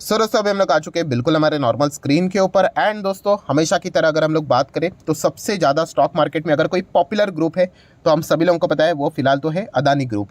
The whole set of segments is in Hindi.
दोस्तों अभी हम लोग आ चुके हैं बिल्कुल हमारे नॉर्मल स्क्रीन के ऊपर। एंड दोस्तों हमेशा की तरह अगर हम लोग बात करें तो सबसे ज़्यादा स्टॉक मार्केट में अगर कोई पॉपुलर ग्रुप है तो हम सभी लोगों को पता है वो फिलहाल तो है अदानी ग्रुप।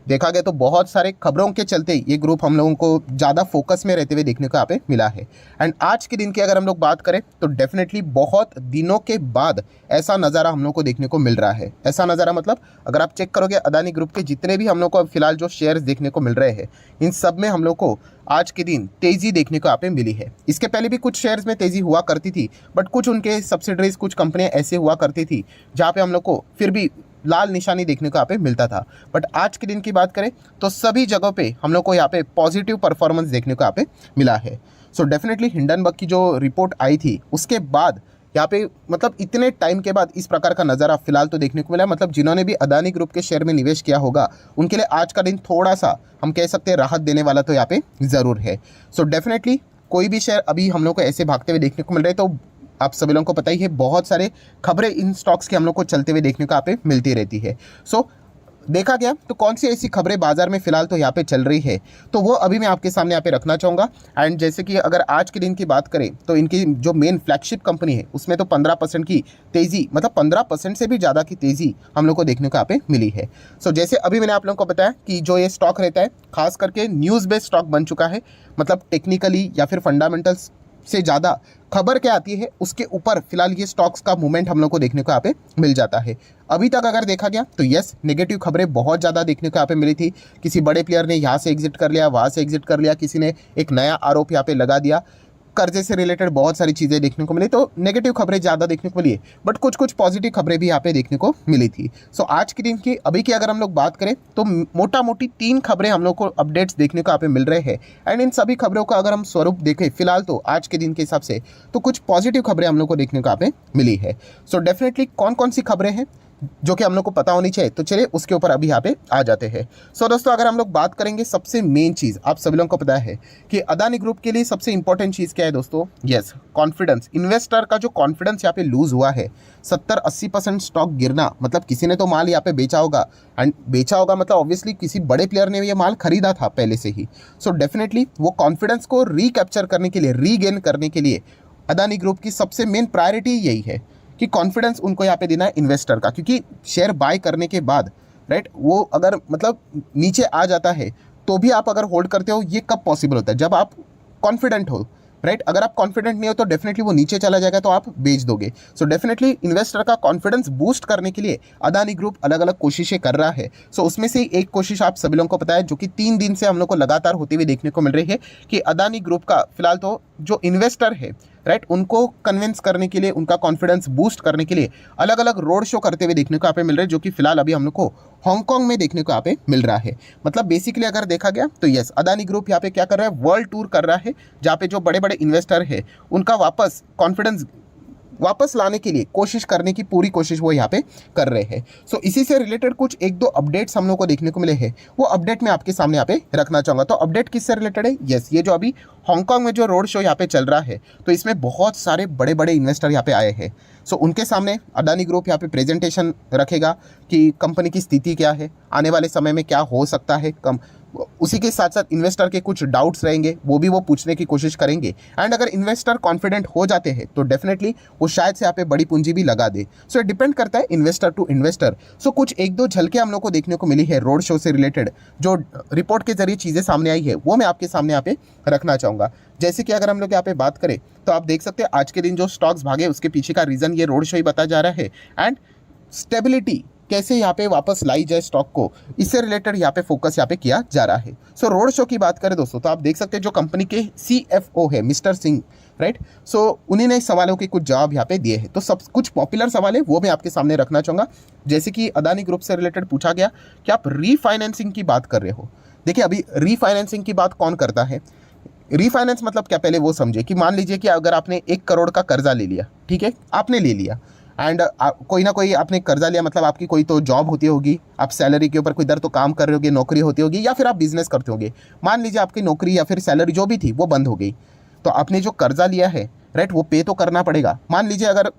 देखा गया तो बहुत सारे खबरों के चलते ये ग्रुप हम लोगों को ज़्यादा फोकस में रहते हुए देखने को यहाँ पे मिला है। एंड आज के दिन की अगर हम लोग बात करें तो डेफिनेटली बहुत दिनों के बाद ऐसा नज़ारा हम लोग को देखने को मिल रहा है। ऐसा नज़ारा मतलब अगर आप चेक करोगे अदानी ग्रुप के जितने भी हम लोग को फिलहाल जो शेयर्स देखने को मिल रहे हैं इन सब में हम लोग को आज के दिन तेज़ी देखने को यहाँ पे मिली है। इसके पहले भी कुछ शेयर्स में तेज़ी हुआ करती थी, बट कुछ उनके सब्सिडरीज कुछ कंपनियां ऐसे हुआ करती थी जहाँ पे हम लोग को फिर भी लाल निशानी देखने को यहाँ पे मिलता था। बट आज के दिन की बात करें तो सभी जगहों पे हम लोग को यहाँ पे पॉजिटिव परफॉर्मेंस देखने को यहाँ पे मिला है। डेफिनेटली हिंडनबर्ग की जो रिपोर्ट आई थी उसके बाद यहाँ पे मतलब इतने टाइम के बाद इस प्रकार का नज़ारा फिलहाल तो देखने को मिला। मतलब जिन्होंने भी अदानी ग्रुप के शेयर में निवेश किया होगा उनके लिए आज का दिन थोड़ा सा हम कह सकते हैं राहत देने वाला तो यहाँ पे ज़रूर है। डेफिनेटली कोई भी शेयर अभी हम लोग को ऐसे भागते हुए देखने को मिल रहे हैं तो आप सभी लोगों को पता ही है बहुत सारे खबरें इन स्टॉक्स के हम लोग को चलते हुए देखने को यहाँ पे मिलती रहती है। देखा गया तो कौन सी ऐसी खबरें बाजार में फिलहाल तो यहाँ पे चल रही है तो वो अभी मैं आपके सामने यहाँ पे रखना चाहूँगा। एंड जैसे कि अगर आज के दिन की बात करें तो इनकी जो मेन फ्लैगशिप कंपनी है उसमें तो 15% की तेज़ी, मतलब 15% से भी ज़्यादा की तेज़ी हम लोग को देखने को यहाँ पे मिली है। जैसे अभी मैंने आप लोगों को बताया कि जो ये स्टॉक रहता है खास करके न्यूज़ बेस्ड स्टॉक बन चुका है। मतलब टेक्निकली या फिर फंडामेंटल्स से ज़्यादा खबर क्या आती है उसके ऊपर फिलहाल ये स्टॉक्स का मूवमेंट हम लोग को देखने को यहाँ पे मिल जाता है। अभी तक अगर देखा गया तो यस नेगेटिव खबरें बहुत ज़्यादा देखने को यहाँ पे मिली थी। किसी बड़े प्लेयर ने यहाँ से एग्जिट कर लिया, वहाँ से एग्जिट कर लिया, किसी ने एक नया आरोप यहाँ पे लगा दिया, कर्जे से रिलेटेड बहुत सारी चीज़ें देखने को मिली। तो नेगेटिव खबरें ज़्यादा देखने को मिली, बट कुछ कुछ पॉजिटिव खबरें भी यहाँ पे देखने को मिली थी। आज के दिन की अभी की अगर हम लोग बात करें तो मोटा मोटी 3 खबरें हम लोग को अपडेट्स देखने को यहाँ पे मिल रहे हैं। एंड इन सभी खबरों का अगर हम स्वरूप देखें फिलहाल तो आज के दिन के हिसाब से तो कुछ पॉजिटिव खबरें हम लोग को देखने को यहाँ पे मिली है। डेफिनेटली कौन कौन सी खबरें हैं जो कि हम लोग को पता होनी चाहिए तो चलिए उसके ऊपर अभी यहाँ पे आ जाते हैं। दोस्तों अगर हम लोग बात करेंगे सबसे मेन चीज़ आप सभी लोगों को पता है कि अदानी ग्रुप के लिए सबसे इंपॉर्टेंट चीज़ क्या है दोस्तों? Yes, confidence. इन्वेस्टर का जो कॉन्फिडेंस यहाँ पे लूज हुआ है 70-80% स्टॉक गिरना, मतलब किसी ने तो माल यहाँ पे बेचा होगा एंड बेचा होगा मतलब ऑब्वियसली किसी बड़े प्लेयर ने ये माल खरीदा था पहले से ही। डेफिनेटली वो कॉन्फिडेंस को रिकैप्चर करने के लिए, रीगेन करने के लिए अदानी ग्रुप की सबसे मेन प्रायोरिटी यही है कि कॉन्फिडेंस उनको यहाँ पे देना है इन्वेस्टर का। क्योंकि शेयर बाय करने के बाद राइट वो अगर मतलब नीचे आ जाता है तो भी आप अगर होल्ड करते हो, ये कब पॉसिबल होता है? जब आप कॉन्फिडेंट हो, राइट। अगर आप कॉन्फिडेंट नहीं हो तो डेफिनेटली वो नीचे चला जाएगा तो आप बेच दोगे। डेफिनेटली इन्वेस्टर का कॉन्फिडेंस बूस्ट करने के लिए अदानी ग्रुप अलग अलग कोशिशें कर रहा है। उसमें से एक कोशिश आप सभी लोगों को पता है जो कि 3 दिन से हम लोग को लगातार होती हुई देखने को मिल रही है कि अदानी ग्रुप का फिलहाल तो जो इन्वेस्टर है राइट उनको कन्विंस करने के लिए, उनका कॉन्फिडेंस बूस्ट करने के लिए अलग अलग रोड शो करते हुए देखने को यहाँ पे मिल रहे हैं, जो कि फिलहाल अभी हम लोग को हांगकांग में देखने को यहाँ पे मिल रहा है। मतलब बेसिकली अगर देखा गया तो यस अदानी ग्रुप यहाँ पे क्या कर रहा है, वर्ल्ड टूर कर रहा है जहाँ पे जो बड़े बड़े इन्वेस्टर है उनका वापस कॉन्फिडेंस वापस लाने के लिए कोशिश करने की पूरी कोशिश वो यहाँ पे कर रहे हैं। इसी से रिलेटेड कुछ 1-2 अपडेट्स हम लोग को देखने को मिले हैं, वो अपडेट मैं आपके सामने यहाँ पे रखना चाहूँगा। तो अपडेट किससे रिलेटेड है? यस, ये जो अभी हांगकांग में जो रोड शो यहाँ पे चल रहा है तो इसमें बहुत सारे बड़े बड़े इन्वेस्टर यहाँ पे आए हैं। उनके सामने अदानी ग्रुप यहाँ पे प्रेजेंटेशन रखेगा कि कंपनी की स्थिति क्या है, आने वाले समय में क्या हो सकता है। उसी के साथ साथ इन्वेस्टर के कुछ डाउट्स रहेंगे वो भी वो पूछने की कोशिश करेंगे। एंड अगर इन्वेस्टर कॉन्फिडेंट हो जाते हैं तो डेफिनेटली वो शायद से यहाँ पे बड़ी पूंजी भी लगा दे। डिपेंड करता है इन्वेस्टर टू इन्वेस्टर। कुछ 1-2 झलके हम लोग को देखने को मिली है रोड शो से रिलेटेड, जो रिपोर्ट के जरिए चीज़ें सामने आई है वो मैं आपके सामने यहाँ पे रखना चाहूँगा। जैसे कि अगर हम लोग यहाँ पे बात करें तो आप देख सकते हैं आज के दिन जो स्टॉक्स भागे उसके पीछे का रीज़न ये रोड शो ही बताया जा रहा है। एंड स्टेबिलिटी कैसे यहाँ पे वापस लाई जाए स्टॉक को, इससे रिलेटेड यहाँ पे फोकस यहाँ पे किया जा रहा है। रोड शो की बात करें दोस्तों तो आप देख सकते हैं जो कंपनी के CFO है मिस्टर सिंह, राइट। उन्हीं ने सवालों के कुछ जवाब यहाँ पे दिए हैं। तो सब कुछ पॉपुलर सवाल है वो मैं आपके सामने रखना चाहूँगा। जैसे कि अदानी ग्रुप से रिलेटेड पूछा गया कि आप रीफाइनेंसिंग की बात कर रहे हो। देखिए अभी रीफाइनेंसिंग की बात कौन करता है? रीफाइनेंस मतलब क्या, पहले वो समझे कि मान लीजिए कि अगर आपने 1 करोड़ का कर्जा ले लिया, ठीक है, आपने ले लिया एंड कोई ना कोई आपने कर्जा लिया, मतलब आपकी कोई तो जॉब होती होगी, आप सैलरी के ऊपर कोई इधर तो काम कर रहे होगे, नौकरी होती होगी, या फिर आप बिजनेस करते होगे। मान लीजिए आपकी नौकरी या फिर सैलरी जो भी थी वो बंद हो गई, तो आपने जो कर्जा लिया है राइट वो पे तो करना पड़ेगा। मान लीजिए अगर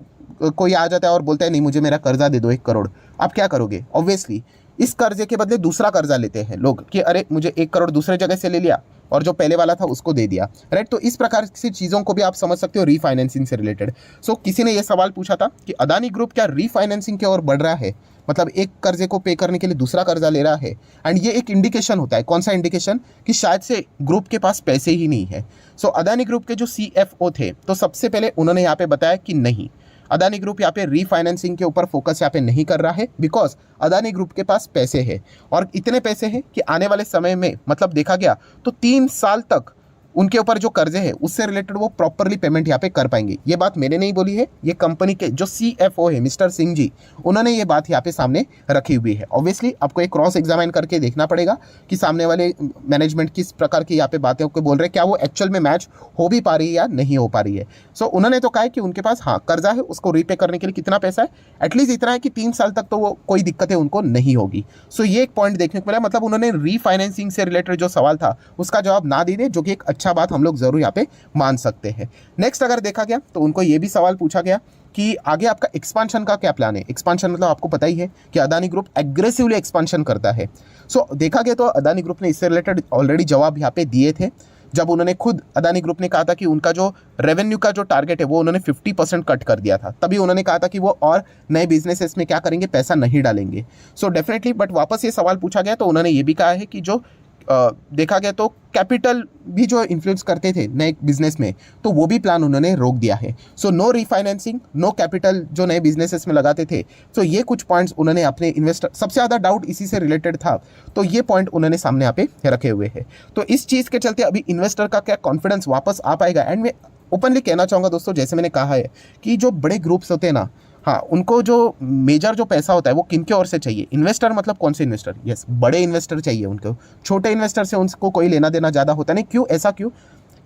कोई आ जाता है और बोलता है नहीं मुझे मेरा कर्जा दे दो 1 करोड़, आप क्या करोगे? ऑब्वियसली इस कर्जे के बदले दूसरा कर्जा लेते हैं लोग कि अरे मुझे 1 करोड़ दूसरे जगह से ले लिया और जो पहले वाला था उसको दे दिया, राइट। तो इस प्रकार की चीज़ों को भी आप समझ सकते हो रीफाइनेंसिंग से रिलेटेड। सो किसी ने ये सवाल पूछा था कि अदानी ग्रुप क्या रीफाइनेंसिंग की ओर बढ़ रहा है, मतलब एक कर्जे को पे करने के लिए दूसरा कर्जा ले रहा है। एंड ये एक इंडिकेशन होता है, कौन सा इंडिकेशन, कि शायद से ग्रुप के पास पैसे ही नहीं है। सो अदानी ग्रुप के जो CFO थे, तो सबसे पहले उन्होंने यहाँ पे बताया कि नहीं, अदानी ग्रुप यहाँ पे रीफाइनेंसिंग के ऊपर फोकस यहाँ पे नहीं कर रहा है, बिकॉज अदानी ग्रुप के पास पैसे है और इतने पैसे हैं कि आने वाले समय में, मतलब देखा गया तो 3 साल तक उनके ऊपर जो कर्जे हैं उससे रिलेटेड वो प्रॉपरली पेमेंट यहाँ पे कर पाएंगे। ये बात मैंने नहीं बोली है, ये कंपनी के जो CFO है मिस्टर सिंह जी, उन्होंने ये बात यहाँ पे सामने रखी हुई है। ऑब्वियसली आपको एक क्रॉस एग्जामिन करके देखना पड़ेगा कि सामने वाले मैनेजमेंट किस प्रकार की यहाँ पे बातें को बोल रहे हैं, क्या वो एक्चुअल में मैच हो भी पा रही है या नहीं हो पा रही है। सो उन्होंने तो कहा है कि उनके पास हाँ कर्जा है, उसको रीपे करने के लिए कितना पैसा है, एटलीस्ट इतना है कि 3 साल तक तो वो कोई दिक्कतें उनको नहीं होगी। सो ये एक पॉइंट देखने को मिला, मतलब उन्होंने रीफाइनेंसिंग से रिलेटेड जो सवाल था उसका जवाब ना दे दे, जो कि एक अच्छा बात हम लोग जरूर यहाँ पे मान सकते हैं। नेक्स्ट अगर देखा गया तो उनको ये भी सवाल पूछा गया कि आगे आपका एक्सपांशन का क्या प्लान है। एक्सपांशन मतलब आपको पता ही है कि अदानी ग्रुप एग्रेसिवली एक्सपांशन करता है। सो देखा गया तो अदानी ग्रुप ने इससे रिलेटेड ऑलरेडी जवाब यहाँ पे दिए थे, जब उन्होंने खुद अदानी ग्रुप ने कहा था कि उनका जो रेवेन्यू का जो टारगेट है वो उन्होंने 50% कट कर दिया था। तभी उन्होंने कहा था कि वो और नए बिजनेसेस में क्या करेंगे, पैसा नहीं डालेंगे। सो डेफिनेटली, बट वापस ये सवाल पूछा गया तो उन्होंने ये भी कहा है कि जो देखा गया तो कैपिटल भी जो इन्फ्लुएंस करते थे नए बिजनेस में, तो वो भी प्लान उन्होंने रोक दिया है। So no refinancing, no capital जो नए बिजनेसेस में लगाते थे। सो ये कुछ पॉइंट्स उन्होंने अपने इन्वेस्टर, सबसे ज़्यादा डाउट इसी से रिलेटेड था, तो ये पॉइंट उन्होंने सामने यहाँ पे रखे हुए हैं। तो इस चीज़ के चलते अभी इन्वेस्टर का क्या कॉन्फिडेंस वापस आ पाएगा। एंड मैं ओपनली कहना चाहूँगा दोस्तों, जैसे मैंने कहा है कि जो बड़े ग्रुप्स होते हैं ना, हाँ उनको जो मेजर जो पैसा होता है वो किन के ओर से चाहिए, इन्वेस्टर मतलब कौन से इन्वेस्टर, यस बड़े इन्वेस्टर चाहिए उनको। छोटे इन्वेस्टर से उनको कोई लेना देना ज़्यादा होता नहीं। क्यों, ऐसा क्यों?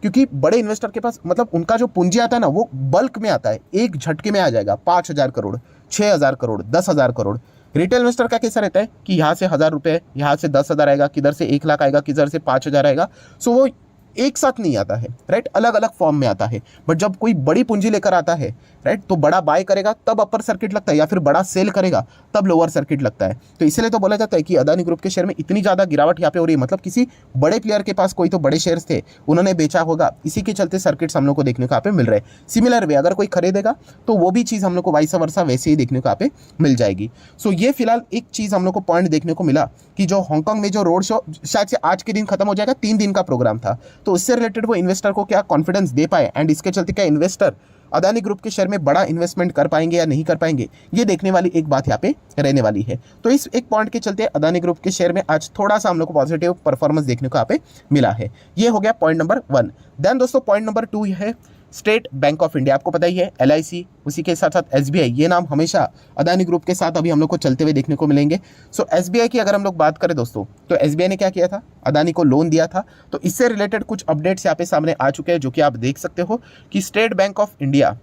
क्योंकि बड़े इन्वेस्टर के पास मतलब उनका जो पूंजी आता है ना वो बल्क में आता है, एक झटके में आ जाएगा। 5,000 करोड़, 6,000 करोड़, 10,000 करोड़। रिटेल इन्वेस्टर का कैसा रहता है कि यहाँ से 1,000 रुपये, यहाँ से 10,000 आएगा, किधर से 1 लाख आएगा, किधर से 5,000 आएगा। सो वो एक साथ नहीं आता है, राइट, अलग अलग फॉर्म में आता है। बट जब कोई बड़ी पूंजी लेकर आता है, राइट, तो बड़ा बाय करेगा तब अपर सर्किट लगता है, या फिर बड़ा सेल करेगा तब लोअर सर्किट लगता है। तो इसलिए तो बोला जाता है कि अदानी ग्रुप के शेयर में इतनी ज़्यादा गिरावट यहाँ पे हो रही है, मतलब किसी बड़े प्लेयर के पास कोई तो बड़े शेयर्स थे, उन्होंने बेचा होगा, इसी के चलते सर्किट्स हम लोग को देखने को यहाँ पे मिल रहे हैं। सिमिलर वे अगर कोई खरीदेगा तो वो भी चीज़ हम लोग को वाइस वर्सा वैसे ही देखने को यहाँ पे मिल जाएगी। सो ये फिलहाल एक चीज़ हम लोग को पॉइंट देखने को मिला कि जो हांगकांग में जो रोड शो शायद से आज के दिन खत्म हो जाएगा, 3 दिन का प्रोग्राम था, तो उससे रिलेटेड वो इन्वेस्टर को क्या कॉन्फिडेंस दे पाए, एंड इसके चलते क्या इन्वेस्टर अदानी ग्रुप के शेयर में बड़ा इन्वेस्टमेंट कर पाएंगे या नहीं कर पाएंगे, ये देखने वाली एक बात यहाँ पे रहने वाली है। तो इस एक पॉइंट के चलते अदानी ग्रुप के शेयर में आज थोड़ा सा हम लोग को पॉजिटिव परफॉर्मेंस देखने को यहाँ पे मिला है। ये हो गया पॉइंट नंबर 1। देन दोस्तों पॉइंट नंबर 2 है स्टेट बैंक ऑफ इंडिया। आपको पता ही है LIC, उसी के साथ साथ SBI, ये नाम हमेशा अदानी ग्रुप के साथ अभी हम लोग को चलते हुए देखने को मिलेंगे। सो SBI की अगर हम लोग बात करें दोस्तों, तो SBI ने क्या किया था, अदानी को लोन दिया था। तो इससे रिलेटेड कुछ अपडेट्स यहाँ पे सामने आ चुके हैं, जो कि आप देख सकते हो कि स्टेट बैंक ऑफ इंडिया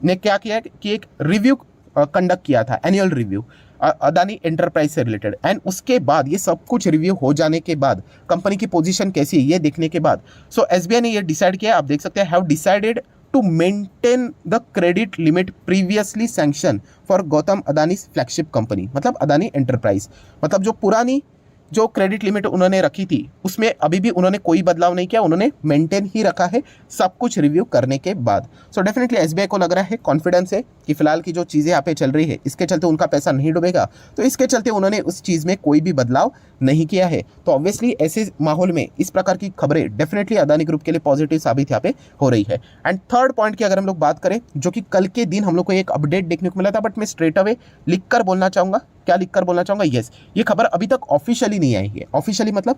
ने क्या किया कि एक रिव्यू कंडक्ट किया था, एनुअल रिव्यू अदानी एंटरप्राइज से रिलेटेड। एंड उसके बाद ये सब कुछ रिव्यू हो जाने के बाद कंपनी की पोजीशन कैसी है ये देखने के बाद सो SBI ने ये डिसाइड किया, आप देख सकते हैं, have decided to maintain the credit limit previously sanction for Gautam Adani flagship company, मतलब अदानी एंटरप्राइज। मतलब जो पुरानी जो क्रेडिट लिमिट उन्होंने रखी थी उसमें अभी भी उन्होंने कोई बदलाव नहीं किया, उन्होंने मेंटेन ही रखा है सब कुछ रिव्यू करने के बाद। सो डेफिनेटली SBI को लग रहा है, कॉन्फिडेंस है कि फिलहाल की जो चीज़ें यहाँ पे चल रही है इसके चलते उनका पैसा नहीं डूबेगा, तो इसके चलते उन्होंने उस चीज़ में कोई भी बदलाव नहीं किया है। तो ऑब्वियसली ऐसे माहौल में इस प्रकार की खबरें डेफिनेटली अदानी ग्रुप के लिए पॉजिटिव साबित यहाँ पे हो रही है। एंड थर्ड पॉइंट की अगर हम लोग बात करें, जो कि कल के दिन हम लोग को एक अपडेट देखने को मिला था, बट मैं स्ट्रेट अवे लिख कर बोलना चाहूँगा, क्या लिखकर बोलना चाहूँगा, यस, ये खबर अभी तक ऑफिशियली नहीं आई है। ऑफिशियली मतलब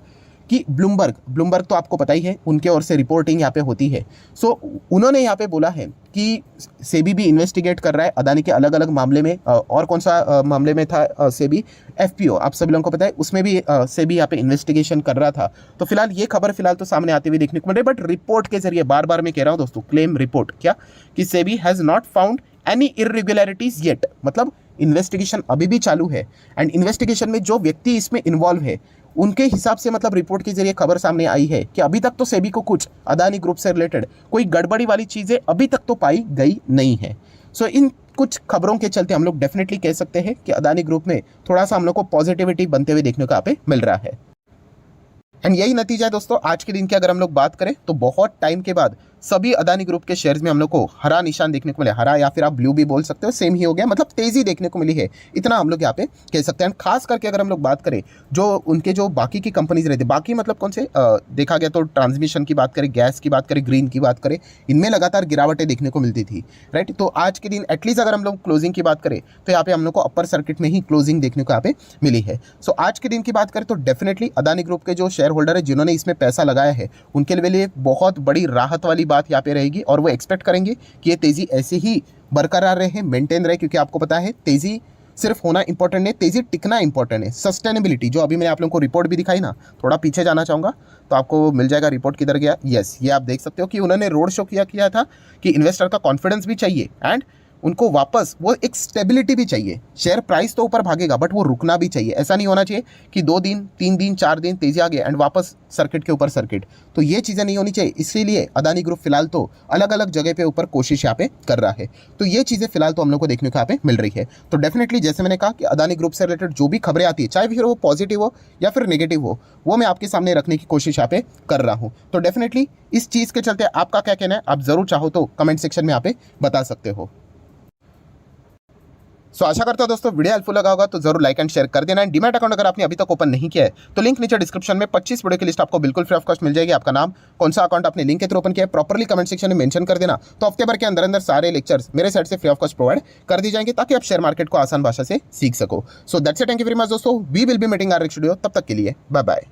कि ब्लूमबर्ग तो आपको पता ही है, उनके ओर से रिपोर्टिंग यहाँ पे होती है। सो उन्होंने यहाँ पे बोला है कि सेबी भी इन्वेस्टिगेट कर रहा है अदानी के अलग अलग मामले में। और कौन सा मामले में था सेबी, FPO, आप सभी लोगों को पता है, उसमें भी सेबी यहाँ पे इन्वेस्टिगेशन कर रहा था। तो फिलहाल ये खबर फिलहाल तो सामने आती हुई देखने को मिल रही है, बट रिपोर्ट के जरिए, बार बार मैं कह रहा हूँ दोस्तों, क्लेम रिपोर्ट, क्या कि SEBI has not found any irregularities yet, मतलब इन्वेस्टिगेशन अभी भी चालू है। एंड इन्वेस्टिगेशन में जो व्यक्ति इसमें इन्वॉल्व है उनके हिसाब से, मतलब रिपोर्ट के जरिए खबर सामने आई है कि अभी तक तो सेबी को कुछ अदानी ग्रुप से रिलेटेड कोई गड़बड़ी वाली चीज़ें अभी तक तो पाई गई नहीं है। सो इन कुछ खबरों के चलते हम लोग डेफिनेटली कह सकते हैं कि अदानी ग्रुप में थोड़ा सा हम लोग को पॉजिटिविटी बनते हुए देखने को यहाँ पे मिल रहा है। एंड यही नतीजा है दोस्तों आज के दिन की अगर हम लोग बात करें तो बहुत टाइम के बाद सभी अदानी ग्रुप के शेयर्स में हम लोग को हरा निशान देखने को मिला। हरा या फिर आप ब्लू भी बोल सकते हो, सेम ही हो गया, मतलब तेजी देखने को मिली है, इतना हम लोग यहाँ पे कह सकते हैं। खास करके अगर हम लोग बात करें जो उनके जो बाकी की कंपनीज रहती है, बाकी मतलब कौन से देखा गया तो ट्रांसमिशन की बात करें, गैस की बात करें, ग्रीन की बात करें, इनमें लगातार गिरावटें देखने को मिलती थी, राइट। तो आज के दिन एटलीस्ट अगर हम लोग क्लोजिंग की बात करें तो यहाँ पे हम लोग को अपर सर्किट में ही क्लोजिंग देखने को यहाँ पे मिली है। सो आज के दिन की बात करें तो डेफिनेटली अदानी ग्रुप के जो शेयर होल्डर है जिन्होंने इसमें पैसा लगाया है उनके लिए बहुत बड़ी राहत वाली बात यहाँ पे रहेगी और वो एक्सपेक्ट करेंगे कि ये तेजी ऐसे ही बरकरार रहे, मेंटेन रहे, क्योंकि आपको पता है तेजी सिर्फ होना इंपॉर्टेंट नहीं, तेजी टिकना इंपॉर्टेंट है। सस्टेनेबिलिटी जो अभी मैंने आप लोगों को रिपोर्ट भी दिखाई ना, थोड़ा पीछे जाना चाहूँगा तो आपको मिल जाएगा रिपोर्ट किधर गया। यस, ये आप देख सकते हो कि उन्होंने रोड शो किया था कि इन्वेस्टर का कॉन्फिडेंस भी चाहिए एंड उनको वापस वो एक स्टेबिलिटी भी चाहिए। शेयर प्राइस तो ऊपर भागेगा बट वो रुकना भी चाहिए। ऐसा नहीं होना चाहिए कि 2 दिन 3 दिन 4 दिन तेजी आ गई एंड वापस सर्किट के ऊपर सर्किट, तो ये चीज़ें नहीं होनी चाहिए। इसीलिए अदानी ग्रुप फिलहाल तो अलग अलग जगह पे ऊपर कोशिश यहाँ पे कर रहा है। तो ये चीज़ें फिलहाल तो हम लोग को देखने को यहाँ पे मिल रही है। तो डेफिनेटली जैसे मैंने कहा कि अदानी ग्रुप से रिलेटेड जो भी खबरें आती है, चाहे फिर वो पॉजिटिव हो या फिर नेगेटिव हो, वो मैं आपके सामने रखने की कोशिश यहाँ पे कर रहा हूँ। तो डेफिनेटली इस चीज़ के चलते आपका क्या कहना है, आप जरूर चाहो तो कमेंट सेक्शन में यहाँ पे बता सकते हो। सो आशा करता हूं दोस्तों वीडियो हेल्पफुल लगा होगा तो जरूर लाइक एंड शेयर कर देना। एंड डीमैट अकाउंट अगर आपने अभी तक ओपन नहीं किया है तो लिंक नीचे डिस्क्रिप्शन में 25 वीडियो की लिस्ट आपको बिल्कुल फ्री ऑफ कॉस्ट मिल जाएगी। आपका नाम, कौन सा अकाउंट आपने लिंक के थ्रू ओपन किया है, प्रॉपर्ली कमेंट सेक्शन में मेंशन कर देना। तो हफ्ते भर के अंदर अंदर सारे लेक्चर्स मेरे साइड से फ्री ऑफ कॉस्ट प्रोवाइड कर दी जाएंगे ताकि आप शेयर मार्केट को आसान भाषा से सीख सको। So that's it, thank you very much दोस्तों, we will be meeting our next video. तब तक के लिए बाय बाय।